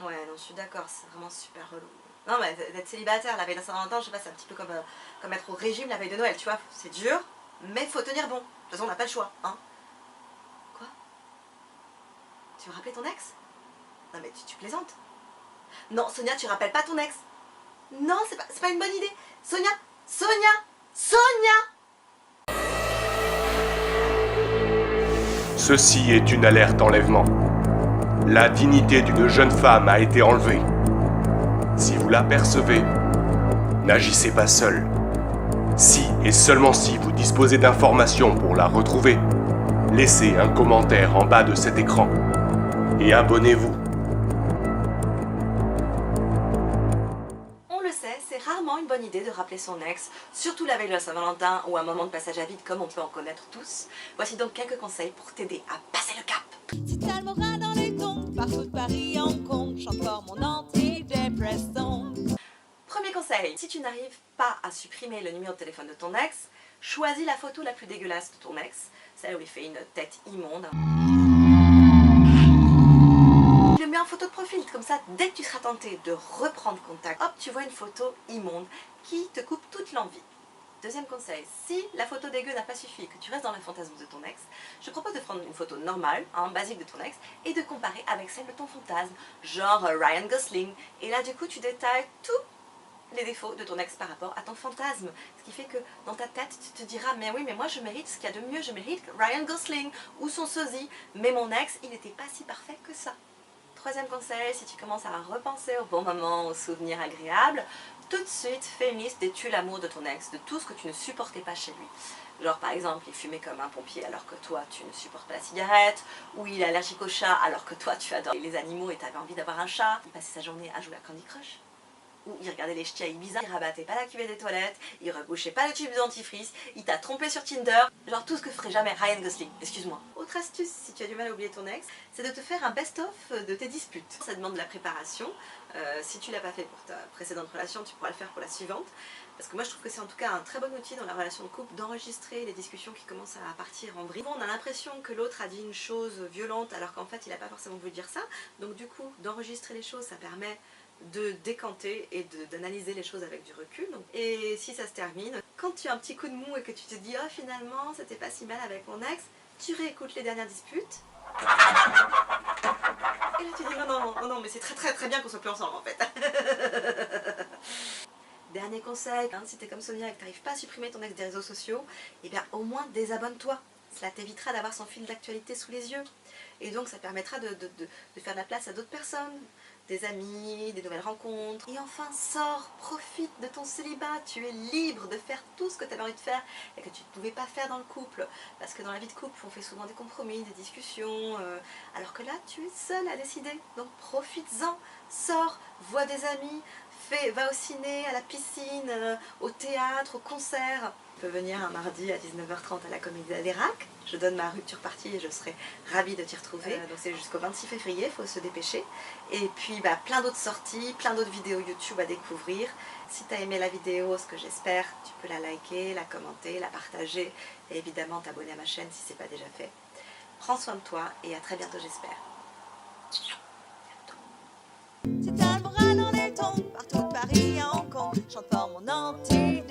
Ouais, non, je suis d'accord, c'est vraiment super relou. Non, mais d'être célibataire la veille de la Saint-Valentin, je sais pas, c'est un petit peu comme être au régime la veille de Noël, tu vois. C'est dur, mais faut tenir bon. De toute façon, on n'a pas le choix, hein. Quoi? Tu veux rappeler ton ex? Non, mais tu plaisantes. Non, Sonia, tu rappelles pas ton ex. Non, c'est pas une bonne idée. Sonia, Sonia, Sonia. Ceci est une alerte enlèvement. La dignité d'une jeune femme a été enlevée. Si vous l'apercevez, n'agissez pas seul. Si et seulement si vous disposez d'informations pour la retrouver, laissez un commentaire en bas de cet écran et abonnez-vous. On le sait, c'est rarement une bonne idée de rappeler son ex, surtout la veille de la Saint-Valentin ou un moment de passage à vide comme on peut en connaître tous. Voici donc quelques conseils pour t'aider à passer le cap. Si t'as le moral dans les tons, partout de Paris en compte, chante fort mon antidépressant. Premier conseil, si tu n'arrives pas à supprimer le numéro de téléphone de ton ex, choisis la photo la plus dégueulasse de ton ex, celle où il fait une tête immonde. Tu le mets en photo de profil, comme ça, dès que tu seras tenté de reprendre contact, hop, tu vois une photo immonde qui te coupe toute l'envie. Deuxième conseil, si la photo dégueu n'a pas suffi, que tu restes dans le fantasme de ton ex, je te propose de prendre une photo normale, basique de ton ex, et de comparer avec celle de ton fantasme, genre Ryan Gosling. Et là, du coup, tu détailles tous les défauts de ton ex par rapport à ton fantasme. Ce qui fait que dans ta tête, tu te diras, mais oui, mais moi je mérite ce qu'il y a de mieux, je mérite Ryan Gosling ou son sosie, mais mon ex, il n'était pas si parfait que ça. Troisième conseil, si tu commences à repenser au bon moment, aux souvenirs agréables, tout de suite fais une liste des tue-l'amour de ton ex, de tout ce que tu ne supportais pas chez lui. Genre par exemple, il fumait comme un pompier alors que toi tu ne supportes pas la cigarette, ou il est allergique au chat alors que toi tu adores les animaux et tu avais envie d'avoir un chat, il passait sa journée à jouer à Candy Crush. Ou il regardait les ch'tis à Ibiza, il rabattait pas la cuvette des toilettes, il rebouchait pas le tube de dentifrice, il t'a trompé sur Tinder, genre tout ce que ferait jamais Ryan Gosling, excuse-moi. Autre astuce, si tu as du mal à oublier ton ex, c'est de te faire un best-of de tes disputes. Ça demande de la préparation, si tu l'as pas fait pour ta précédente relation, tu pourras le faire pour la suivante. Parce que moi je trouve que c'est en tout cas un très bon outil dans la relation de couple d'enregistrer les discussions qui commencent à partir en vrille. On a l'impression que l'autre a dit une chose violente alors qu'en fait il n'a pas forcément voulu dire ça. Donc du coup d'enregistrer les choses ça permet de décanter et d'analyser les choses avec du recul. Et si ça se termine, quand tu as un petit coup de mou et que tu te dis oh finalement c'était pas si mal avec mon ex, tu réécoutes les dernières disputes. Et là tu dis non mais c'est très bien qu'on soit plus ensemble en fait. Dernier conseil, si t'es comme Sonia et que t'arrives pas à supprimer ton ex des réseaux sociaux, et bien au moins désabonne-toi. Cela t'évitera d'avoir son fil d'actualité sous les yeux. Et donc ça permettra de faire de la place à d'autres personnes, des amis, des nouvelles rencontres. Et enfin, sors, profite de ton célibat. Tu es libre de faire tout ce que tu avais envie de faire et que tu ne pouvais pas faire dans le couple. Parce que dans la vie de couple, on fait souvent des compromis, des discussions. Alors que là, tu es seule à décider. Donc profites-en, sors, vois des amis, va au ciné, à la piscine, au théâtre, au concert. Tu peux venir un mardi à 19h30 à la Comédie d'Adérac. Je donne ma rupture partie et je serai ravie de t'y retrouver. Donc c'est jusqu'au 26 février, il faut se dépêcher. Et puis plein d'autres sorties, plein d'autres vidéos YouTube à découvrir. Si tu as aimé la vidéo, ce que j'espère, tu peux la liker, la commenter, la partager et évidemment t'abonner à ma chaîne si ce n'est pas déjà fait. Prends soin de toi et à très bientôt j'espère. Si t'as le moral dans les tons, partout de Paris en compte, chante fort mon anti